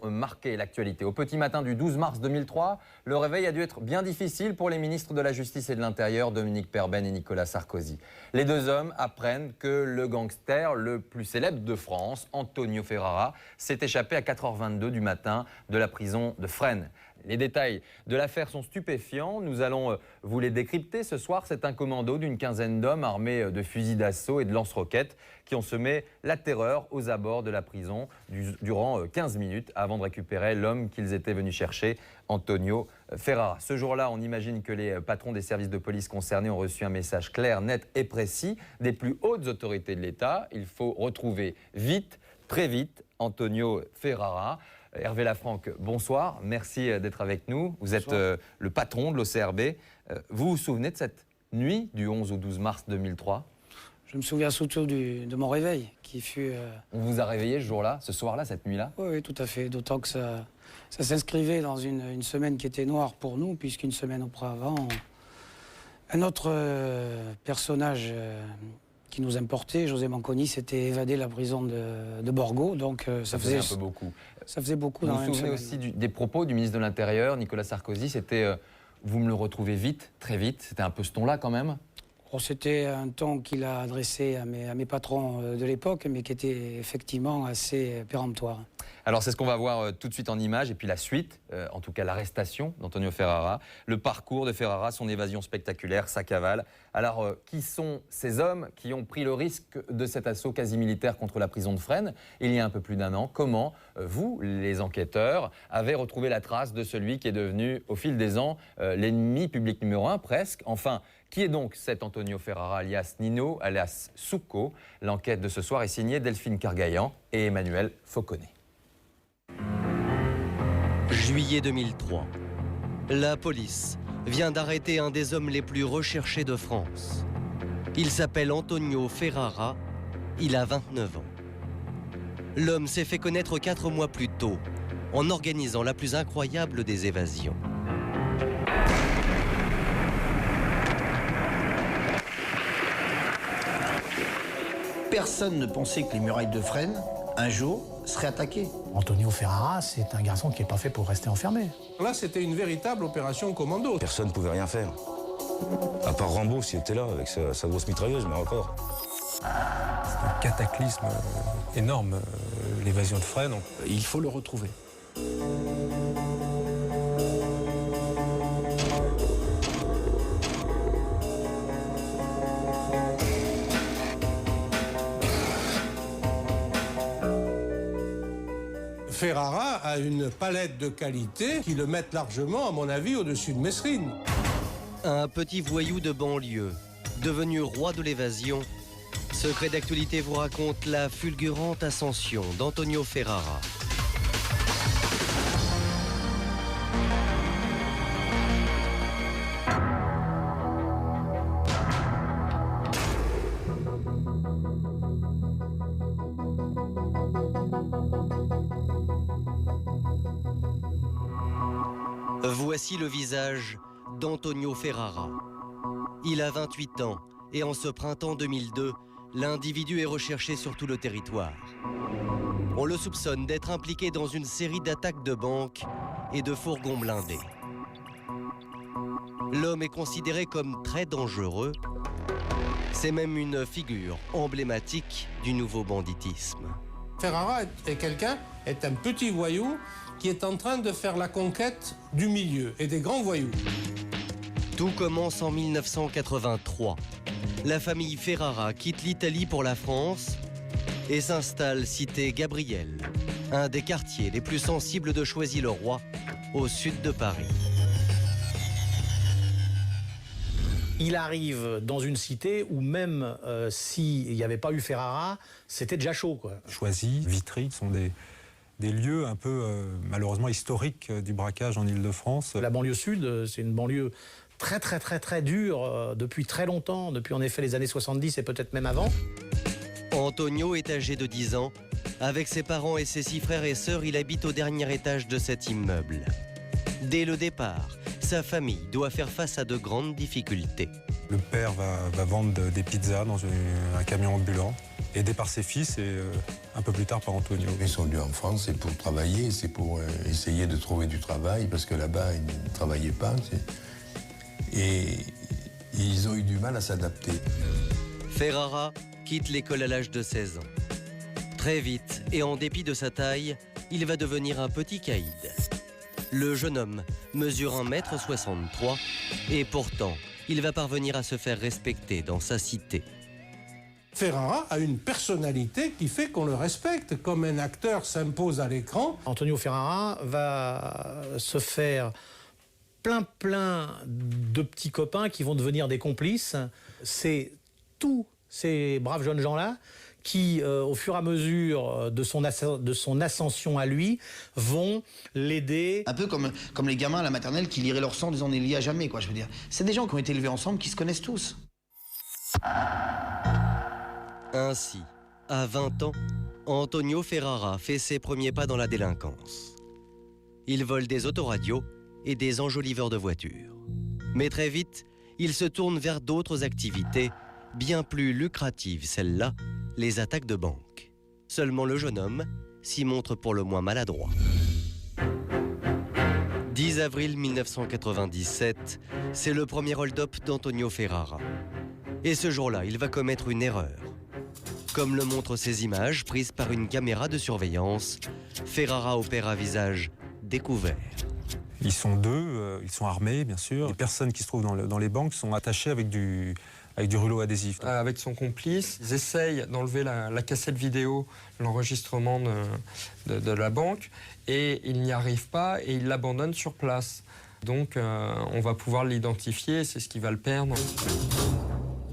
Marqué l'actualité. Au petit matin du 12 mars 2003, le réveil a dû être bien difficile pour les ministres de la Justice et de l'Intérieur, Dominique Perben et Nicolas Sarkozy. Les deux hommes apprennent que le gangster le plus célèbre de France, Antonio Ferrara, s'est échappé à 4h22 du matin de la prison de Fresnes. Les détails de l'affaire sont stupéfiants. Nous allons vous les décrypter. Ce soir, c'est un commando d'une quinzaine d'hommes armés de fusils d'assaut et de lance-roquettes qui ont semé la terreur aux abords de la prison durant 15 minutes avant de récupérer l'homme qu'ils étaient venus chercher, Antonio Ferrara. Ce jour-là, on imagine que les patrons des services de police concernés ont reçu un message clair, net et précis des plus hautes autorités de l'État. Il faut retrouver vite, très vite, Antonio Ferrara. Hervé Lafranc, bonsoir, merci d'être avec nous. Vous êtes le patron de l'OCRB. Vous vous souvenez de cette nuit du 11 au 12 mars 2003 ? Je me souviens surtout de mon réveil qui fut... On vous a réveillé ce jour-là, ce soir-là, cette nuit-là ? Oui, tout à fait. D'autant que ça s'inscrivait dans une semaine qui était noire pour nous, puisqu'une semaine auparavant, un autre personnage qui nous importait, José Manconi, s'était évadé de la prison de Borgo. Donc ça faisait un peu beaucoup. Ça faisait beaucoup. Vous vous souvenez aussi des propos du ministre de l'Intérieur, Nicolas Sarkozy, c'était vous me le retrouvez vite, très vite. C'était un peu ce ton-là quand même ? C'était un ton qu'il a adressé à mes patrons de l'époque, mais qui était effectivement assez péremptoire. Alors c'est ce qu'on va voir tout de suite en images, et puis la suite, en tout cas l'arrestation d'Antonio Ferrara, le parcours de Ferrara, son évasion spectaculaire, sa cavale. Alors qui sont ces hommes qui ont pris le risque de cet assaut quasi militaire contre la prison de Fresnes il y a un peu plus d'un an? Comment vous, les enquêteurs, avez retrouvé la trace de celui qui est devenu au fil des ans l'ennemi public numéro 1 presque? Enfin, qui est donc cet Antonio Ferrara, alias Nino, alias Souco? L'enquête de ce soir est signée Delphine Cargaillan et Emmanuel Fauconnet. Juillet 2003. La police vient d'arrêter un des hommes les plus recherchés de France. Il s'appelle Antonio Ferrara, il a 29 ans. L'homme s'est fait connaître 4 mois plus tôt en organisant la plus incroyable des évasions. Personne ne pensait que les murailles de Fresnes, un jour, seraient attaquées. Antonio Ferrara, c'est un garçon qui n'est pas fait pour rester enfermé. Là, c'était une véritable opération commando. Personne ne pouvait rien faire. À part Rambo, s'il était là, avec sa grosse mitrailleuse, mais encore. C'est un cataclysme énorme, l'évasion de Fresnes. Il faut le retrouver. Ferrara a une palette de qualités qui le mettent largement, à mon avis, au-dessus de Messrine. Un petit voyou de banlieue, devenu roi de l'évasion, Secret d'actualité vous raconte la fulgurante ascension d'Antonio Ferrara. Voici le visage d'Antonio Ferrara. Il a 28 ans et en ce printemps 2002, l'individu est recherché sur tout le territoire. On le soupçonne d'être impliqué dans une série d'attaques de banques et de fourgons blindés. L'homme est considéré comme très dangereux. C'est même une figure emblématique du nouveau banditisme. Ferrara est un petit voyou qui est en train de faire la conquête du milieu et des grands voyous. Tout commence en 1983. La famille Ferrara quitte l'Italie pour la France et s'installe cité Gabriel, un des quartiers les plus sensibles de Choisy-le-Roi, au sud de Paris. Il arrive dans une cité où même s'il n'y avait pas eu Ferrara, c'était déjà chaud, quoi. Choisy, Vitry sont des lieux un peu malheureusement historiques du braquage en Île-de-France. La banlieue sud, c'est une banlieue très dure depuis très longtemps, depuis en effet les années 70 et peut-être même avant. Antonio est âgé de 10 ans. Avec ses parents et ses 6 frères et sœurs, il habite au dernier étage de cet immeuble. Dès le départ, sa famille doit faire face à de grandes difficultés. Le père va vendre des pizzas dans un camion ambulant. aidé par ses fils et un peu plus tard par Antonio. Ils sont venus en France, c'est pour travailler, c'est pour essayer de trouver du travail, parce que là-bas, ils ne travaillaient pas. Et ils ont eu du mal à s'adapter. Ferrara quitte l'école à l'âge de 16 ans. Très vite, et en dépit de sa taille, il va devenir un petit caïd. Le jeune homme mesure 1,63 m et pourtant, il va parvenir à se faire respecter dans sa cité. Ferrara a une personnalité qui fait qu'on le respecte, comme un acteur s'impose à l'écran. Antonio Ferrara va se faire plein de petits copains qui vont devenir des complices. C'est tous ces braves jeunes gens-là qui, au fur et à mesure de son ascension à lui, vont l'aider. Un peu comme les gamins à la maternelle qui liraient leur sang en disant on est liés à jamais, quoi, je veux dire. C'est des gens qui ont été élevés ensemble, qui se connaissent tous. Ainsi, à 20 ans, Antonio Ferrara fait ses premiers pas dans la délinquance. Il vole des autoradios et des enjoliveurs de voitures. Mais très vite, il se tourne vers d'autres activités, bien plus lucratives celles-là, les attaques de banque. Seulement le jeune homme s'y montre pour le moins maladroit. 10 avril 1997, c'est le premier hold-up d'Antonio Ferrara. Et ce jour-là, il va commettre une erreur. Comme le montrent ces images prises par une caméra de surveillance, Ferrara opère à visage découvert. Ils sont deux, ils sont armés, bien sûr. Les personnes qui se trouvent dans les banques sont attachées avec du rouleau adhésif. Avec son complice, ils essayent d'enlever la cassette vidéo, l'enregistrement de la banque, et ils n'y arrivent pas et ils l'abandonnent sur place. Donc on va pouvoir l'identifier, c'est ce qui va le perdre.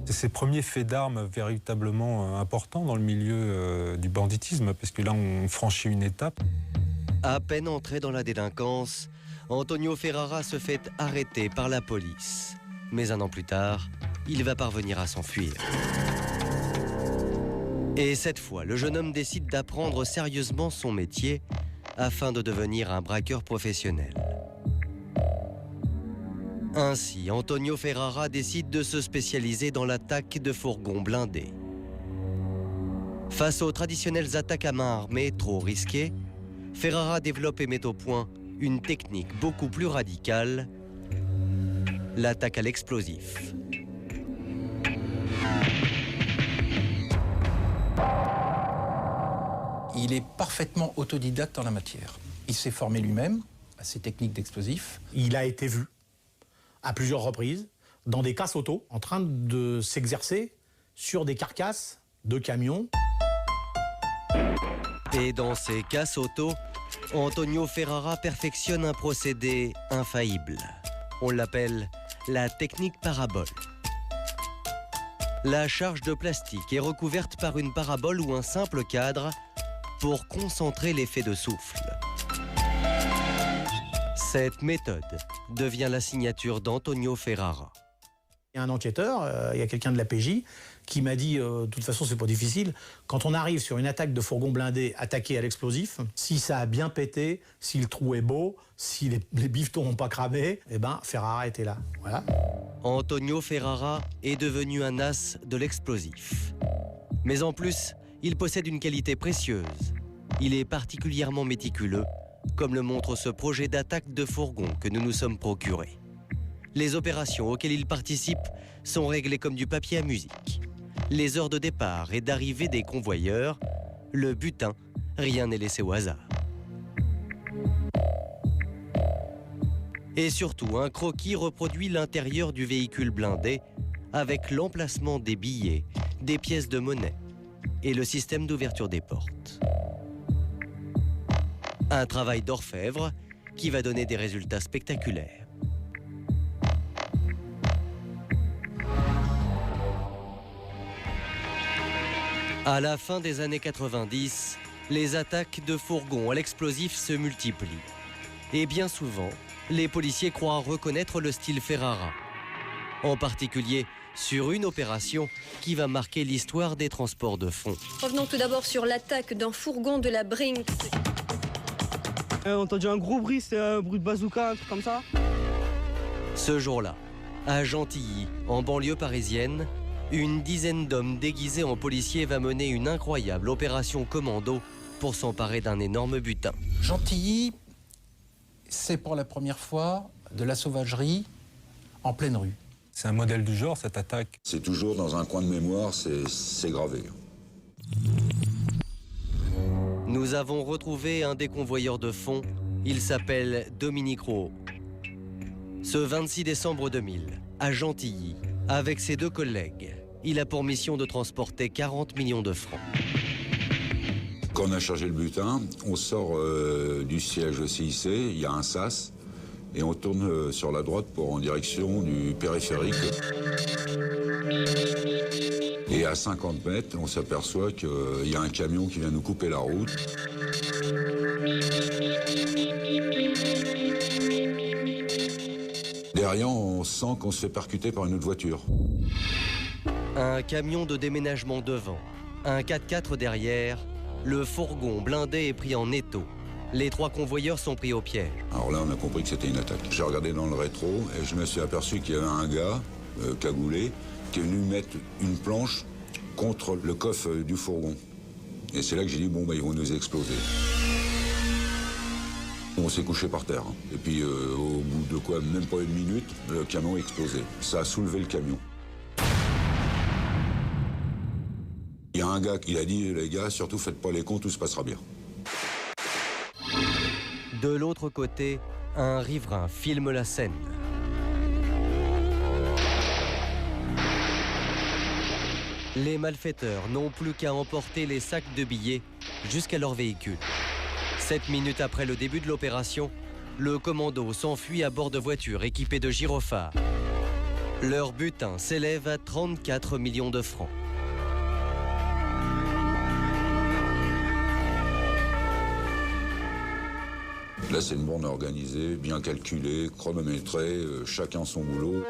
C'est ses premiers faits d'armes véritablement importants dans le milieu du banditisme, parce que là, on franchit une étape. À peine entré dans la délinquance, Antonio Ferrara se fait arrêter par la police. Mais un an plus tard, il va parvenir à s'enfuir. Et cette fois, le jeune homme décide d'apprendre sérieusement son métier afin de devenir un braqueur professionnel. Ainsi, Antonio Ferrara décide de se spécialiser dans l'attaque de fourgons blindés. Face aux traditionnelles attaques à main armée trop risquées, Ferrara développe et met au point une technique beaucoup plus radicale, l'attaque à l'explosif. Il est parfaitement autodidacte en la matière. Il s'est formé lui-même à ces techniques d'explosifs. Il a été vu à plusieurs reprises dans des casses auto en train de s'exercer sur des carcasses de camions. Et dans ces casses auto, Antonio Ferrara perfectionne un procédé infaillible. On l'appelle la technique parabole. La charge de plastique est recouverte par une parabole ou un simple cadre pour concentrer l'effet de souffle. Cette méthode devient la signature d'Antonio Ferrara. Il y a un enquêteur, il y a quelqu'un de la PJ qui m'a dit, de toute façon c'est pas difficile, quand on arrive sur une attaque de fourgon blindé attaqué à l'explosif, si ça a bien pété, si le trou est beau, si les bifetons n'ont pas cramé, eh ben Ferrara était là. Voilà. Antonio Ferrara est devenu un as de l'explosif. Mais en plus, il possède une qualité précieuse. Il est particulièrement méticuleux, comme le montre ce projet d'attaque de fourgon que nous nous sommes procurés. Les opérations auxquelles il participe sont réglées comme du papier à musique. Les heures de départ et d'arrivée des convoyeurs, le butin, rien n'est laissé au hasard. Et surtout, un croquis reproduit l'intérieur du véhicule blindé avec l'emplacement des billets, des pièces de monnaie et le système d'ouverture des portes. Un travail d'orfèvre qui va donner des résultats spectaculaires. À la fin des années 90, les attaques de fourgons à l'explosif se multiplient. Et bien souvent, les policiers croient reconnaître le style Ferrara. En particulier sur une opération qui va marquer l'histoire des transports de fonds. Revenons tout d'abord sur l'attaque d'un fourgon de la Brinks. On a entendu un gros bruit, c'était un bruit de bazooka, un truc comme ça. Ce jour-là, à Gentilly, en banlieue parisienne, une dizaine d'hommes déguisés en policiers va mener une incroyable opération commando pour s'emparer d'un énorme butin. Gentilly, c'est pour la première fois de la sauvagerie en pleine rue. C'est un modèle du genre, cette attaque. C'est toujours dans un coin de mémoire, c'est gravé. Nous avons retrouvé un des convoyeurs de fonds. Il s'appelle Dominique Rouault. Ce 26 décembre 2000, à Gentilly, avec ses 2 collègues, il a pour mission de transporter 40 millions de francs. Quand on a chargé le butin, on sort du siège CIC, il y a un sas, et on tourne sur la droite en direction du périphérique. Et à 50 mètres, on s'aperçoit qu'il y a un camion qui vient nous couper la route. Derrière, on sent qu'on se fait percuter par une autre voiture. Un camion de déménagement devant, un 4x4 derrière, le fourgon blindé est pris en étau. Les 3 convoyeurs sont pris au piège. Alors là, on a compris que c'était une attaque. J'ai regardé dans le rétro et je me suis aperçu qu'il y avait un gars, cagoulé, qui est venu mettre une planche contre le coffre du fourgon. Et c'est là que j'ai dit, bon, bah, ils vont nous exploser. On s'est couché par terre. Et puis, au bout de quoi, même pas une minute, le camion a explosé. Ça a soulevé le camion. Il y a un gars qui a dit, les gars, surtout faites pas les cons, tout se passera bien. De l'autre côté, un riverain filme la scène. Les malfaiteurs n'ont plus qu'à emporter les sacs de billets jusqu'à leur véhicule. 7 minutes après le début de l'opération, le commando s'enfuit à bord de voitures équipées de gyrophares. Leur butin s'élève à 34 millions de francs. Là, c'est une bande organisée, bien calculée, chronométrée, chacun son boulot.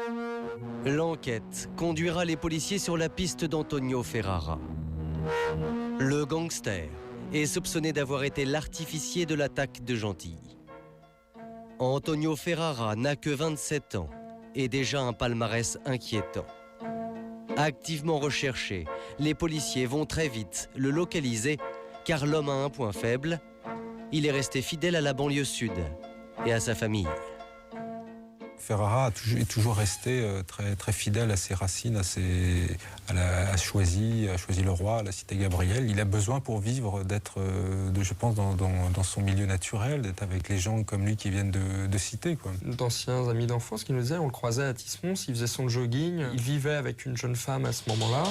L'enquête conduira les policiers sur la piste d'Antonio Ferrara. Le gangster est soupçonné d'avoir été l'artificier de l'attaque de Gentilly. Antonio Ferrara n'a que 27 ans et déjà un palmarès inquiétant. Activement recherché, les policiers vont très vite le localiser car l'homme a un point faible. Il est resté fidèle à la banlieue sud et à sa famille. Ferrara est toujours resté très fidèle à ses racines, à Choisy-le-Roi, à la cité Gabriel. Il a besoin pour vivre d'être, je pense, dans son milieu naturel, d'être avec les gens comme lui qui viennent de cité, quoi. D'anciens amis d'enfance qui nous disaient, on le croisait à Tismons, il faisait son jogging, il vivait avec une jeune femme à ce moment-là.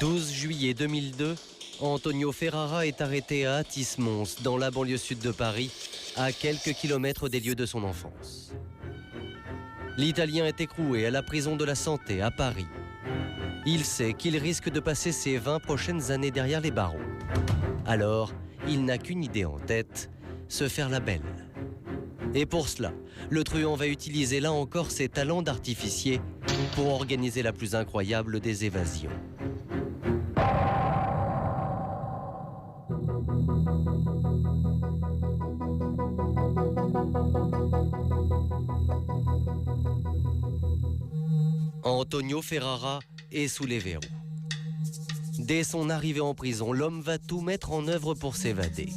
12 juillet 2002, Antonio Ferrara est arrêté à Athis-Mons, dans la banlieue sud de Paris, à quelques kilomètres des lieux de son enfance. L'Italien est écroué à la prison de la Santé à Paris. Il sait qu'il risque de passer ses 20 prochaines années derrière les barreaux. Alors, il n'a qu'une idée en tête, se faire la belle. Et pour cela, le truand va utiliser là encore ses talents d'artificier pour organiser la plus incroyable des évasions. Antonio Ferrara est sous les verrous. Dès son arrivée en prison, l'homme va tout mettre en œuvre pour s'évader.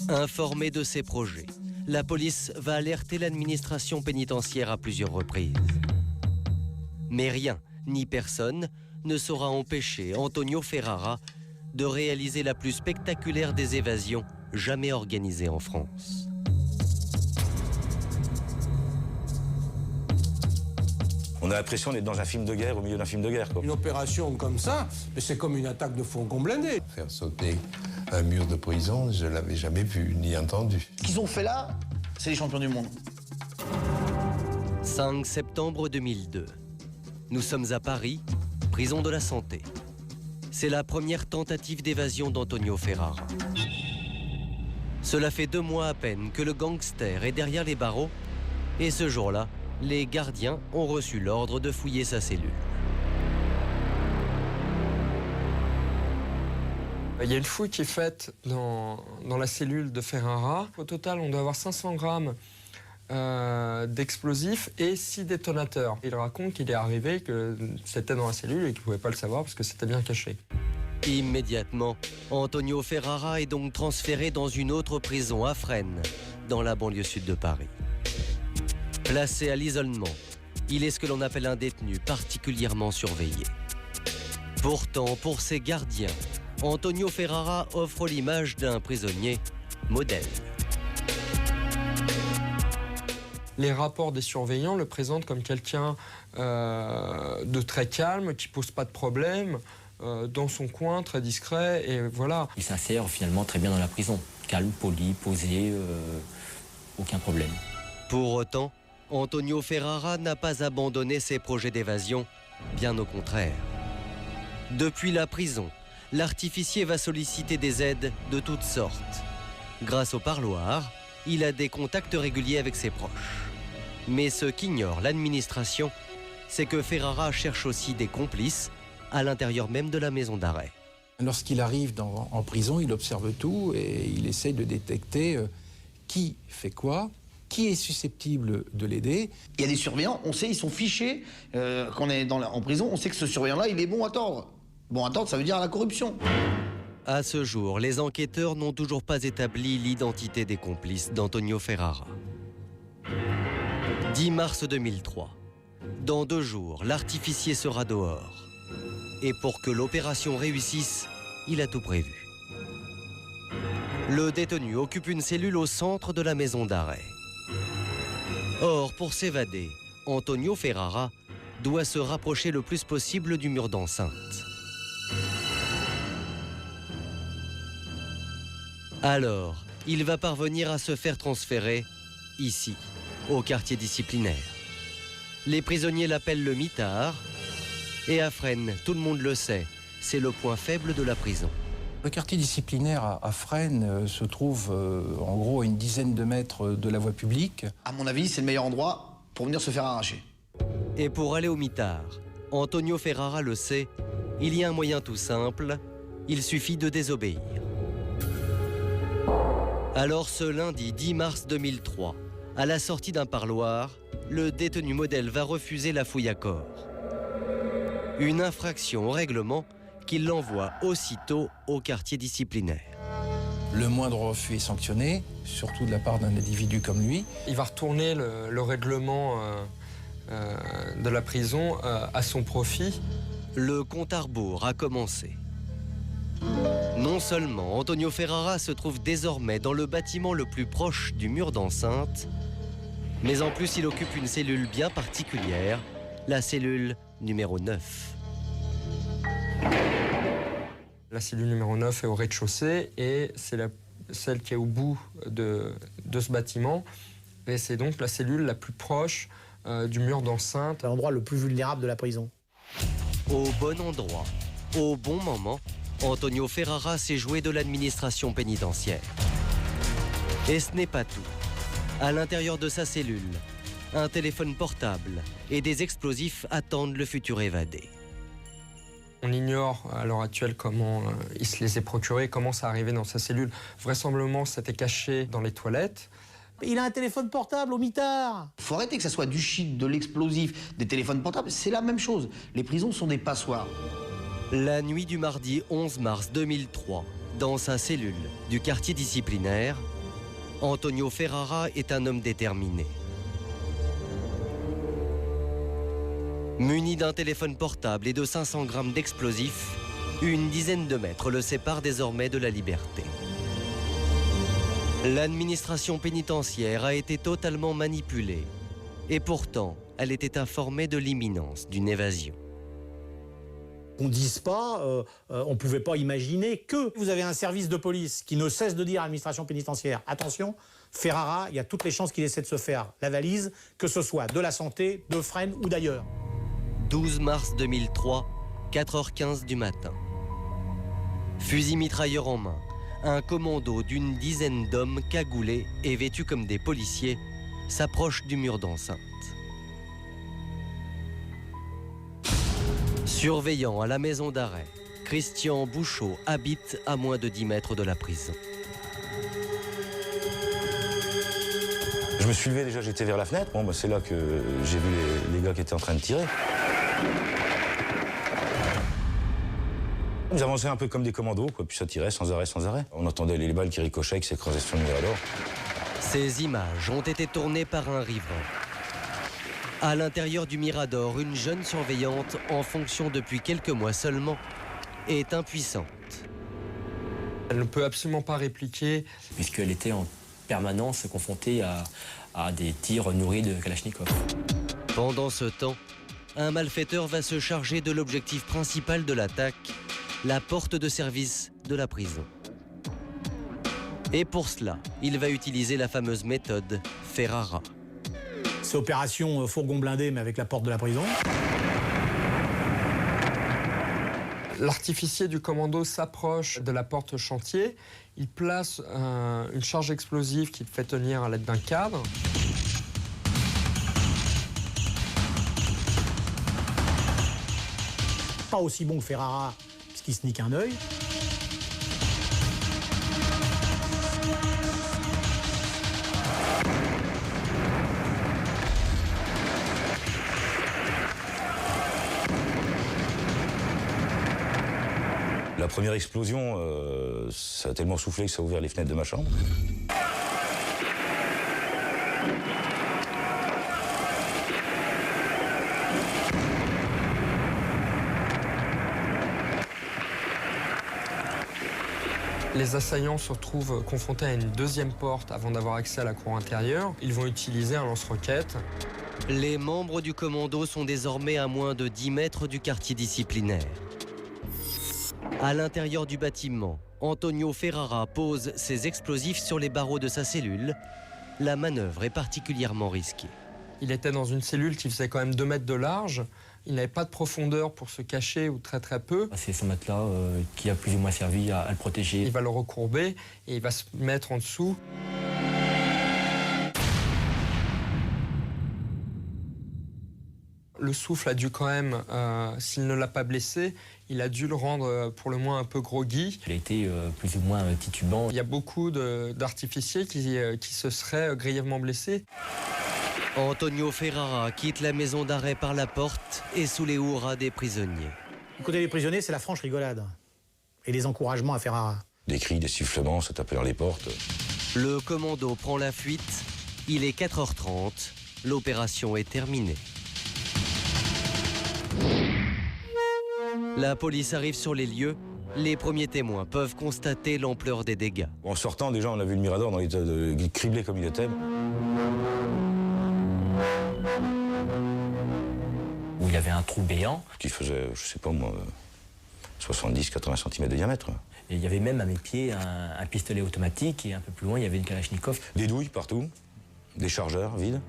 Informé de ses projets, la police va alerter l'administration pénitentiaire à plusieurs reprises. Mais rien, ni personne, ne saura empêcher Antonio Ferrara de réaliser la plus spectaculaire des évasions jamais organisée en France. On a l'impression d'être dans un film de guerre, au milieu d'un film de guerre, quoi. Une opération comme ça, c'est comme une attaque de fourgon blindé. Faire sauter un mur de prison, je ne l'avais jamais vu ni entendu. Ce qu'ils ont fait là, c'est les champions du monde. 5 septembre 2002. Nous sommes à Paris, prison de la Santé. C'est la première tentative d'évasion d'Antonio Ferrara. Cela fait 2 mois à peine que le gangster est derrière les barreaux et ce jour-là, les gardiens ont reçu l'ordre de fouiller sa cellule. Il y a une fouille qui est faite dans la cellule de Ferrara. Au total, on doit avoir 500 grammes d'explosifs et 6 détonateurs. Il raconte qu'il est arrivé, que c'était dans la cellule et qu'il ne pouvait pas le savoir parce que c'était bien caché. Immédiatement, Antonio Ferrara est donc transféré dans une autre prison à Fresnes, dans la banlieue sud de Paris. Placé à l'isolement, il est ce que l'on appelle un détenu particulièrement surveillé. Pourtant, pour ses gardiens, Antonio Ferrara offre l'image d'un prisonnier modèle. Les rapports des surveillants le présentent comme quelqu'un de très calme, qui ne pose pas de problème, dans son coin, très discret, et voilà. Il s'insère finalement très bien dans la prison. Calme, poli, posé, aucun problème. Pour autant, Antonio Ferrara n'a pas abandonné ses projets d'évasion, bien au contraire. Depuis la prison, l'artificier va solliciter des aides de toutes sortes. Grâce au parloir, il a des contacts réguliers avec ses proches. Mais ce qu'ignore l'administration, c'est que Ferrara cherche aussi des complices à l'intérieur même de la maison d'arrêt. Lorsqu'il arrive en prison, il observe tout et il essaye de détecter qui fait quoi, qui est susceptible de l'aider. Il y a des surveillants, on sait, ils sont fichés. Quand on est en prison, on sait que ce surveillant-là, il est bon à tordre. Bon à tordre, ça veut dire à la corruption. À ce jour, les enquêteurs n'ont toujours pas établi l'identité des complices d'Antonio Ferrara. 10 mars 2003. Dans 2 jours, l'artificier sera dehors. Et pour que l'opération réussisse, il a tout prévu. Le détenu occupe une cellule au centre de la maison d'arrêt. Or, pour s'évader, Antonio Ferrara doit se rapprocher le plus possible du mur d'enceinte. Alors, il va parvenir à se faire transférer ici, au quartier disciplinaire. Les prisonniers l'appellent le mitard, et à Fresnes, tout le monde le sait, c'est le point faible de la prison. Le quartier disciplinaire à Fresnes se trouve en gros à une dizaine de mètres de la voie publique. À mon avis, c'est le meilleur endroit pour venir se faire arracher. Et pour aller au mitard, Antonio Ferrara le sait, il y a un moyen tout simple, il suffit de désobéir. Alors ce lundi 10 mars 2003, à la sortie d'un parloir, le détenu modèle va refuser la fouille à corps. Une infraction au règlement qui l'envoie aussitôt au quartier disciplinaire. Le moindre refus est sanctionné, surtout de la part d'un individu comme lui. Il va retourner le règlement de la prison à son profit. Le compte à rebours a commencé. Non seulement Antonio Ferrara se trouve désormais dans le bâtiment le plus proche du mur d'enceinte, mais en plus il occupe une cellule bien particulière, la cellule numéro 9. La cellule numéro 9 est au rez-de-chaussée et c'est celle qui est au bout de ce bâtiment. Et c'est donc la cellule la plus proche du mur d'enceinte. L'endroit le plus vulnérable de la prison. Au bon endroit, au bon moment, Antonio Ferrara s'est joué de l'administration pénitentiaire. Et ce n'est pas tout. À l'intérieur de sa cellule, un téléphone portable et des explosifs attendent le futur évadé. On ignore à l'heure actuelle comment il se les est procurés, comment ça arrivait dans sa cellule. Vraisemblablement, c'était caché dans les toilettes. Il a un téléphone portable au mitard. Il faut arrêter que ça soit du shit, de l'explosif, des téléphones portables, c'est la même chose. Les prisons sont des passoires. La nuit du mardi 11 mars 2003, dans sa cellule du quartier disciplinaire, Antonio Ferrara est un homme déterminé. Muni d'un téléphone portable et de 500 grammes d'explosifs, une dizaine de mètres le séparent désormais de la liberté. L'administration pénitentiaire a été totalement manipulée. Et pourtant, elle était informée de l'imminence d'une évasion. On ne dise pas, on ne pouvait pas imaginer que vous avez un service de police qui ne cesse de dire à l'administration pénitentiaire, attention, Ferrara, il y a toutes les chances qu'il essaie de se faire la valise, que ce soit de la santé, de Fresnes ou d'ailleurs. 12 mars 2003, 4h15 du matin. Fusil mitrailleur en main, un commando d'une dizaine d'hommes cagoulés et vêtus comme des policiers s'approche du mur d'enceinte. Surveillant à la maison d'arrêt, Christian Bouchot habite à moins de 10 mètres de la prison. Je me suis levé déjà, j'étais vers la fenêtre. Bon, c'est là que j'ai vu les gars qui étaient en train de tirer. Ils avançaient un peu comme des commandos, quoi, puis ça tirait sans arrêt, sans arrêt. On entendait les balles qui ricochaient, qui s'écrasaient sur le Mirador. Ces images ont été tournées par un riverain. À l'intérieur du Mirador, une jeune surveillante, en fonction depuis quelques mois seulement, est impuissante. Elle ne peut absolument pas répliquer. Puisqu'elle était en permanence confrontée à des tirs nourris de Kalachnikov. Pendant ce temps, un malfaiteur va se charger de l'objectif principal de l'attaque, la porte de service de la prison. Et pour cela, il va utiliser la fameuse méthode Ferrara. C'est opération fourgon blindé, mais avec la porte de la prison. L'artificier du commando s'approche de la porte chantier. Il place une charge explosive qu'il fait tenir à l'aide d'un cadre. Pas aussi bon que Ferrara, puisqu'il se nique un œil. La première explosion, ça a tellement soufflé que ça a ouvert les fenêtres de ma chambre. Les assaillants se retrouvent confrontés à une deuxième porte avant d'avoir accès à la cour intérieure. Ils vont utiliser un lance-roquettes. Les membres du commando sont désormais à moins de 10 mètres du quartier disciplinaire. À l'intérieur du bâtiment, Antonio Ferrara pose ses explosifs sur les barreaux de sa cellule. La manœuvre est particulièrement risquée. Il était dans une cellule qui faisait quand même 2 mètres de large. Il n'avait pas de profondeur pour se cacher ou très peu. C'est ce matelas qui a plus ou moins servi à le protéger. Il va le recourber et il va se mettre en dessous. Le souffle a dû quand même, s'il ne l'a pas blessé, il a dû le rendre pour le moins un peu groggy. Il a été plus ou moins titubant. Il y a beaucoup d'artificiers qui se seraient grièvement blessés. Antonio Ferrara quitte la maison d'arrêt par la porte et sous les hurrahs des prisonniers. Du côté des prisonniers, c'est la franche rigolade. Et les encouragements à Ferrara. Des cris, des sifflements, ça tapait dans les portes. Le commando prend la fuite. Il est 4h30. L'opération est terminée. La police arrive sur les lieux. Les premiers témoins peuvent constater l'ampleur des dégâts. En sortant, déjà, on a vu le Mirador dans l'état criblé comme il était. Où il y avait un trou béant. Qui faisait, je sais pas moi, 70-80 cm de diamètre. Et il y avait même à mes pieds un pistolet automatique et un peu plus loin, il y avait une Kalachnikov. Des douilles partout, des chargeurs vides.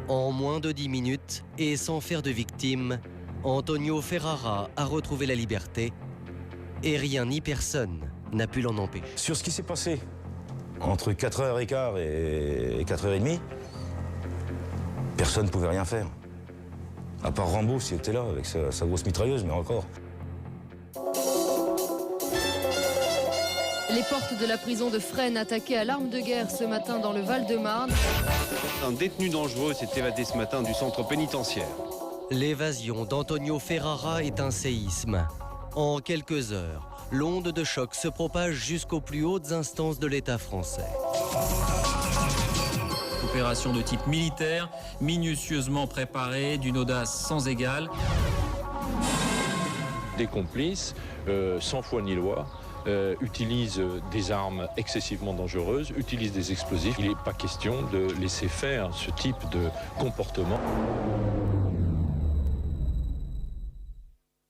En moins de 10 minutes et sans faire de victimes, Antonio Ferrara a retrouvé la liberté et rien ni personne n'a pu l'en empêcher. Sur ce qui s'est passé entre 4h15 et 4h30, personne ne pouvait rien faire. À part Rambo, s'il était là, avec sa grosse mitrailleuse, mais encore. Les portes de la prison de Fresnes attaquées à l'arme de guerre ce matin dans le Val-de-Marne. Un détenu dangereux s'est évadé ce matin du centre pénitentiaire. L'évasion d'Antonio Ferrara est un séisme. En quelques heures, l'onde de choc se propage jusqu'aux plus hautes instances de l'État français. Opération de type militaire, minutieusement préparée, d'une audace sans égale. Des complices, sans foi ni loi, utilisent des armes excessivement dangereuses, utilisent des explosifs. Il n'est pas question de laisser faire ce type de comportement.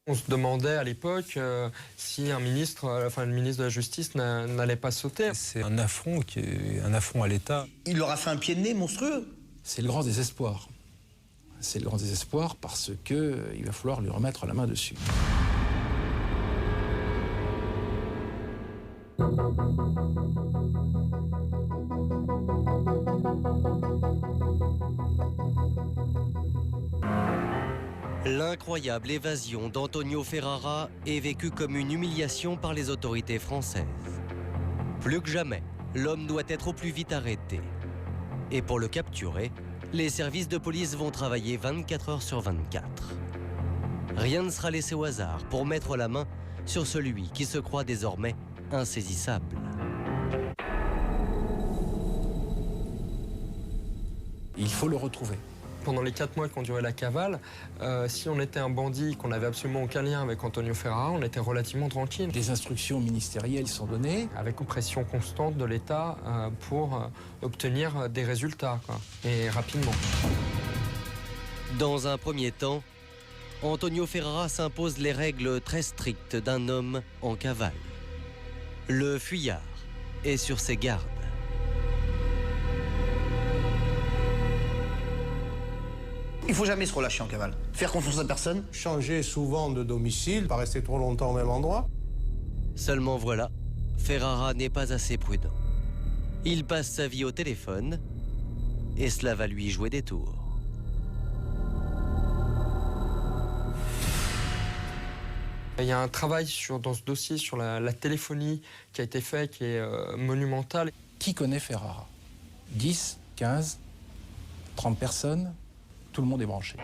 On se demandait à l'époque si un ministre, le ministre de la Justice n'allait pas sauter. C'est un affront à l'État. Il leur a fait un pied de nez monstrueux. C'est le grand désespoir. C'est le grand désespoir parce qu'il va falloir lui remettre la main dessus. L'incroyable évasion d'Antonio Ferrara est vécue comme une humiliation par les autorités françaises. Plus que jamais, l'homme doit être au plus vite arrêté. Et pour le capturer, les services de police vont travailler 24 heures sur 24. Rien ne sera laissé au hasard pour mettre la main sur celui qui se croit désormais insaisissable. Il faut le retrouver. Pendant les 4 mois qu'ont duré la cavale, si on était un bandit, qu'on n'avait absolument aucun lien avec Antonio Ferrara, on était relativement tranquille. Des instructions ministérielles sont données. Avec une pression constante de l'État pour obtenir des résultats, quoi, et rapidement. Dans un premier temps, Antonio Ferrara s'impose les règles très strictes d'un homme en cavale. Le fuyard est sur ses gardes. Il faut jamais se relâcher en cavale. Faire confiance à personne. Changer souvent de domicile, pas rester trop longtemps au même endroit. Seulement voilà, Ferrara n'est pas assez prudent. Il passe sa vie au téléphone et cela va lui jouer des tours. Il y a un travail dans ce dossier sur la téléphonie qui a été fait, qui est monumental. Qui connaît Ferrara? 10, 15, 30 personnes? Tout le monde est branché.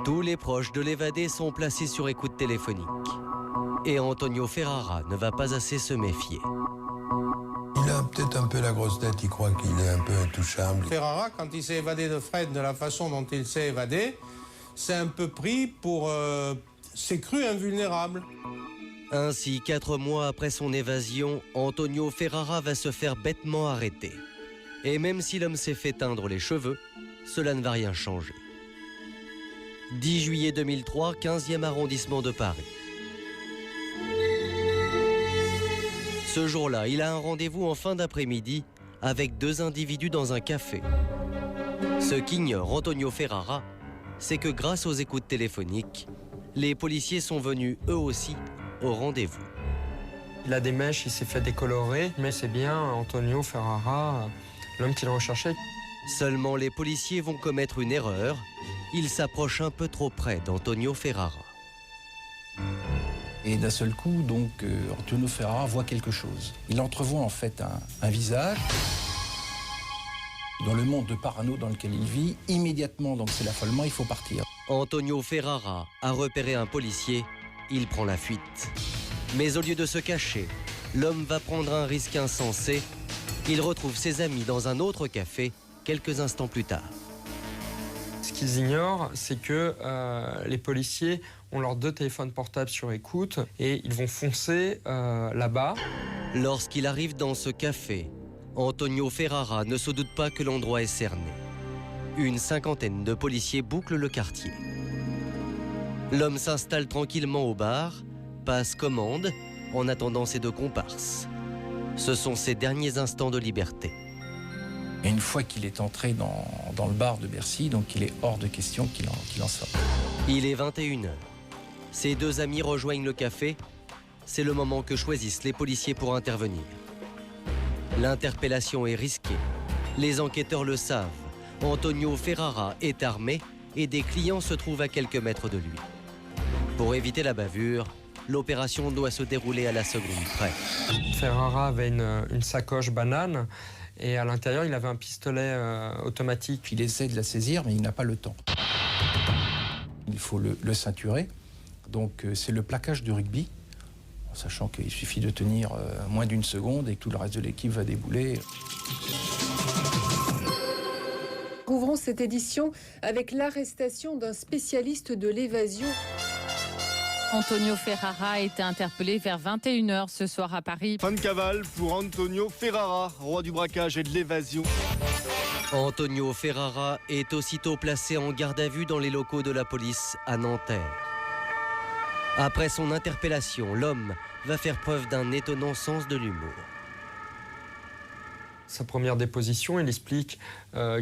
Tous les proches de l'évadé sont placés sur écoute téléphonique. Et Antonio Ferrara ne va pas assez se méfier. Il a peut-être un peu la grosse tête, il croit qu'il est un peu intouchable. Ferrara, quand il s'est évadé de Fred de la façon dont il s'est évadé, c'est un peu pris pour... s'est cru invulnérable. Ainsi, 4 mois après son évasion, Antonio Ferrara va se faire bêtement arrêter. Et même si l'homme s'est fait teindre les cheveux, cela ne va rien changer. 10 juillet 2003, 15e arrondissement de Paris. Ce jour-là, il a un rendez-vous en fin d'après-midi avec 2 individus dans un café. Ce qu'ignore Antonio Ferrara, c'est que grâce aux écoutes téléphoniques, les policiers sont venus eux aussi au rendez-vous. Il a des mèches, il s'est fait décolorer, mais c'est bien Antonio Ferrara, l'homme qu'il recherchait. Seulement les policiers vont commettre une erreur. Ils s'approchent un peu trop près d'Antonio Ferrara. Et d'un seul coup, donc, Antonio Ferrara voit quelque chose. Il entrevoit en fait un visage. Dans le monde de parano dans lequel il vit, immédiatement, donc c'est l'affolement, il faut partir. Antonio Ferrara a repéré un policier, il prend la fuite. Mais au lieu de se cacher, l'homme va prendre un risque insensé. Il retrouve ses amis dans un autre café quelques instants plus tard. Ce qu'ils ignorent, c'est que les policiers ont leurs 2 téléphones portables sur écoute et ils vont foncer là-bas. Lorsqu'il arrive dans ce café, Antonio Ferrara ne se doute pas que l'endroit est cerné. Une 50aine de policiers bouclent le quartier. L'homme s'installe tranquillement au bar, passe commande en attendant ses 2 comparses. Ce sont ses derniers instants de liberté. Et une fois qu'il est entré dans le bar de Bercy, donc il est hors de question qu'il en sorte. Il est 21h. Ses 2 amis rejoignent le café. C'est le moment que choisissent les policiers pour intervenir. L'interpellation est risquée. Les enquêteurs le savent. Antonio Ferrara est armé et des clients se trouvent à quelques mètres de lui. Pour éviter la bavure, l'opération doit se dérouler à la seconde près. Ferrara avait une sacoche banane et à l'intérieur, il avait un pistolet automatique. Il essaie de la saisir, mais il n'a pas le temps. Il faut le ceinturer. Donc c'est le plaquage du rugby, en sachant qu'il suffit de tenir moins d'1 seconde et que tout le reste de l'équipe va débouler. Ouvrons cette édition avec l'arrestation d'un spécialiste de l'évasion. Antonio Ferrara a été interpellé vers 21h ce soir à Paris. Fin de cavale pour Antonio Ferrara, roi du braquage et de l'évasion. Antonio Ferrara est aussitôt placé en garde à vue dans les locaux de la police à Nanterre. Après son interpellation, l'homme va faire preuve d'un étonnant sens de l'humour. Sa première déposition, il explique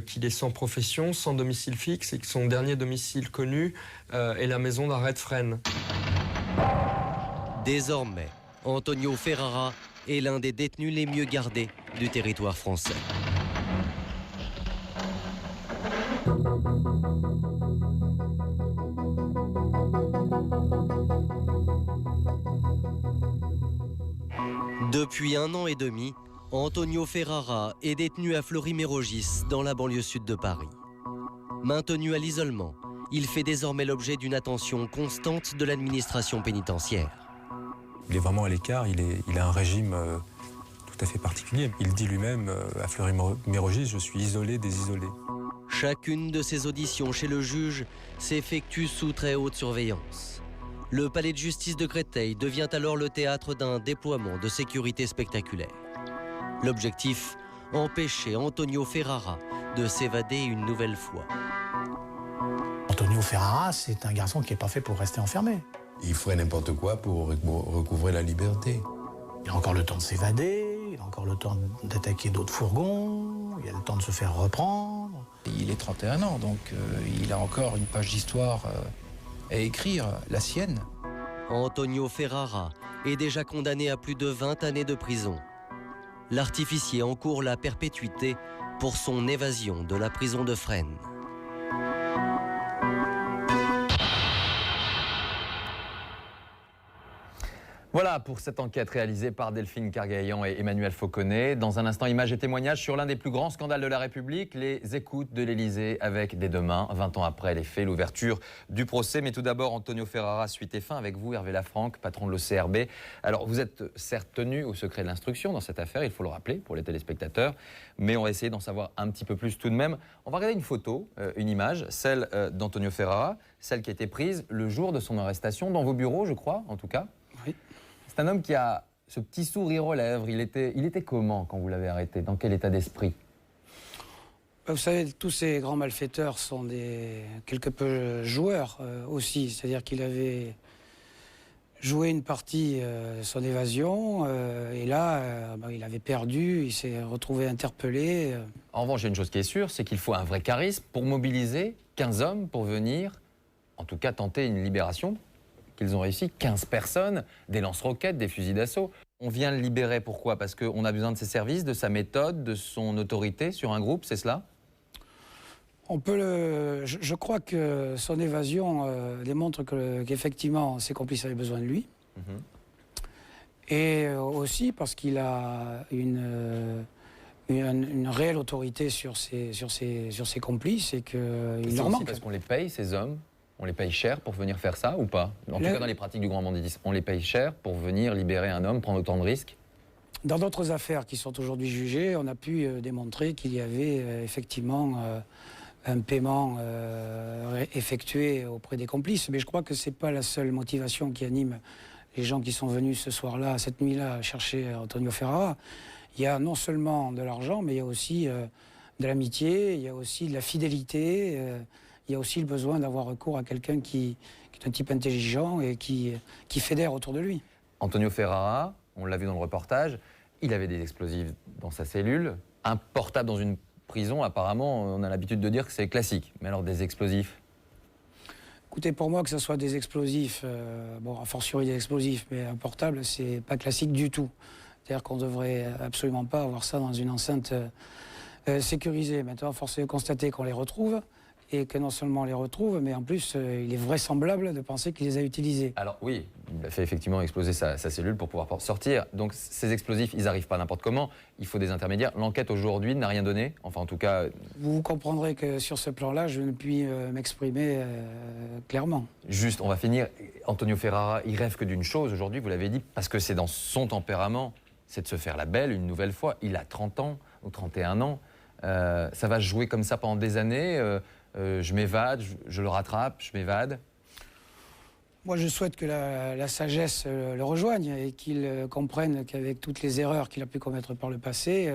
qu'il est sans profession, sans domicile fixe et que son dernier domicile connu est la maison d'arrêt de Fresnes. Désormais, Antonio Ferrara est l'un des détenus les mieux gardés du territoire français. Depuis 1 an et demi, Antonio Ferrara est détenu à Fleury-Mérogis, dans la banlieue sud de Paris. Maintenu à l'isolement, il fait désormais l'objet d'une attention constante de l'administration pénitentiaire. Il est vraiment à l'écart, il a un régime tout à fait particulier. Il dit lui-même, à Fleury-Mérogis, je suis isolé des isolés. Chacune de ses auditions chez le juge s'effectue sous très haute surveillance. Le palais de justice de Créteil devient alors le théâtre d'un déploiement de sécurité spectaculaire. L'objectif, empêcher Antonio Ferrara de s'évader une nouvelle fois. Antonio Ferrara, c'est un garçon qui n'est pas fait pour rester enfermé. Il ferait n'importe quoi pour recouvrer la liberté. Il a encore le temps de s'évader, il a encore le temps d'attaquer d'autres fourgons, il a le temps de se faire reprendre. Il est 31 ans, donc il a encore une page d'histoire à écrire, la sienne. Antonio Ferrara est déjà condamné à plus de 20 années de prison. L'artificier encourt la perpétuité pour son évasion de la prison de Fresnes. Voilà pour cette enquête réalisée par Delphine Kergaillan et Emmanuel Fauconnet. Dans un instant, images et témoignages sur l'un des plus grands scandales de la République, les écoutes de l'Élysée avec Dès demain, 20 ans après les faits, l'ouverture du procès. Mais tout d'abord, Antonio Ferrara, suite et fin avec vous, Hervé Lafranc, patron de l'OCRB. Alors, vous êtes certes tenu au secret de l'instruction dans cette affaire, il faut le rappeler pour les téléspectateurs, mais on va essayer d'en savoir un petit peu plus tout de même. On va regarder une photo, une image, celle d'Antonio Ferrara, celle qui a été prise le jour de son arrestation, dans vos bureaux, je crois, en tout cas. Oui. C'est un homme qui a ce petit sourire aux lèvres. Il était comment quand vous l'avez arrêté? Dans quel état d'esprit? Vous savez, tous ces grands malfaiteurs sont quelque peu joueurs aussi. C'est-à-dire qu'il avait joué une partie de son évasion et là, il avait perdu, il s'est retrouvé interpellé. En revanche, il y a une chose qui est sûre, c'est qu'il faut un vrai charisme pour mobiliser 15 hommes pour venir, en tout cas tenter une libération. Ils ont réussi, 15 personnes, des lance-roquettes, des fusils d'assaut. On vient le libérer, pourquoi? Parce qu'on a besoin de ses services, de sa méthode, de son autorité sur un groupe, c'est cela? Je crois que son évasion démontre qu'effectivement ses complices avaient besoin de lui. Et aussi parce qu'il a une réelle autorité sur ses complices et qu'il leur manque. Parce qu'on les paye, ces hommes? On les paye cher pour venir faire ça ou pas? En tout cas, dans les pratiques du grand banditisme, on les paye cher pour venir libérer un homme, prendre autant de risques? Dans d'autres affaires qui sont aujourd'hui jugées, on a pu démontrer qu'il y avait effectivement un paiement effectué auprès des complices. Mais je crois que ce n'est pas la seule motivation qui anime les gens qui sont venus ce soir-là, cette nuit-là, chercher Antonio Ferrara. Il y a non seulement de l'argent, mais il y a aussi de l'amitié, il y a aussi de la fidélité. Il y a aussi le besoin d'avoir recours à quelqu'un qui est un type intelligent et qui fédère autour de lui. Antonio Ferrara, on l'a vu dans le reportage, il avait des explosifs dans sa cellule. Un portable dans une prison, apparemment, on a l'habitude de dire que c'est classique. Mais alors des explosifs? Écoutez, pour moi, que ce soit des explosifs, a fortiori des explosifs, mais un portable, c'est pas classique du tout. C'est-à-dire qu'on ne devrait absolument pas avoir ça dans une enceinte sécurisée. Maintenant, force est de constater qu'on les retrouve. Et que non seulement on les retrouve, mais en plus, il est vraisemblable de penser qu'il les a utilisés. Alors oui, il a fait effectivement exploser sa cellule pour pouvoir sortir. Donc ces explosifs, ils n'arrivent pas n'importe comment. Il faut des intermédiaires. L'enquête aujourd'hui n'a rien donné. Enfin, en tout cas... Vous comprendrez que sur ce plan-là, je ne puis m'exprimer clairement. Juste, on va finir. Antonio Ferrara, il rêve que d'une chose aujourd'hui, vous l'avez dit, parce que c'est dans son tempérament, c'est de se faire la belle une nouvelle fois. Il a 30 ans ou 31 ans. Ça va se jouer comme ça pendant des années. Je m'évade, je le rattrape, je m'évade. Moi, je souhaite que la sagesse le rejoigne et qu'il comprenne qu'avec toutes les erreurs qu'il a pu commettre par le passé,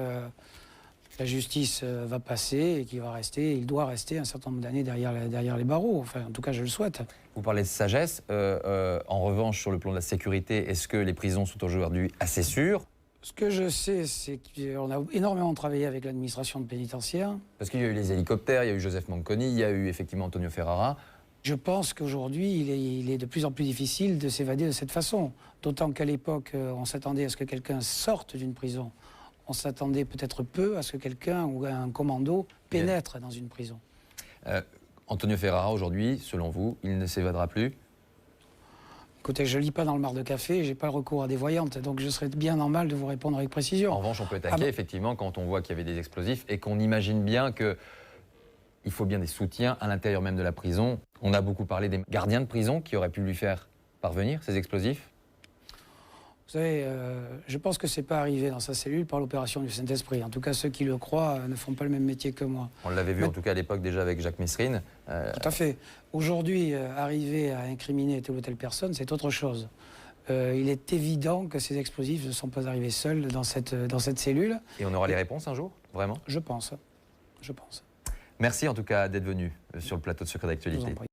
la justice va passer et qu'il va rester, il doit rester un certain nombre d'années derrière les barreaux. Enfin, en tout cas, je le souhaite. Vous parlez de sagesse. En revanche, sur le plan de la sécurité, est-ce que les prisons sont aujourd'hui assez sûres? Ce que je sais, c'est qu'on a énormément travaillé avec l'administration pénitentiaire. Parce qu'il y a eu les hélicoptères, il y a eu Joseph Manconi, il y a eu effectivement Antonio Ferrara. Je pense qu'aujourd'hui, il est de plus en plus difficile de s'évader de cette façon. D'autant qu'à l'époque, on s'attendait à ce que quelqu'un sorte d'une prison. On s'attendait peut-être peu à ce que quelqu'un ou un commando pénètre dans une prison. Antonio Ferrara, aujourd'hui, selon vous, il ne s'évadera plus? Écoutez, je ne lis pas dans le mar de café, je n'ai pas le recours à des voyantes, donc je serais bien normal de vous répondre avec précision. En revanche, on peut être inquiet, effectivement, quand on voit qu'il y avait des explosifs et qu'on imagine bien qu'il faut bien des soutiens à l'intérieur même de la prison. On a beaucoup parlé des gardiens de prison qui auraient pu lui faire parvenir ces explosifs. Vous savez, je pense que ce n'est pas arrivé dans sa cellule par l'opération du Saint-Esprit. En tout cas, ceux qui le croient ne font pas le même métier que moi. On l'avait vu en tout cas à l'époque déjà avec Jacques Messrine. Tout à fait. Aujourd'hui, arriver à incriminer telle ou telle personne, c'est autre chose. Il est évident que ces explosifs ne sont pas arrivés seuls dans cette cellule. Et on aura les réponses un jour, vraiment ? Je pense. Je pense. Merci en tout cas d'être venu sur le plateau de Secret d'Actualité.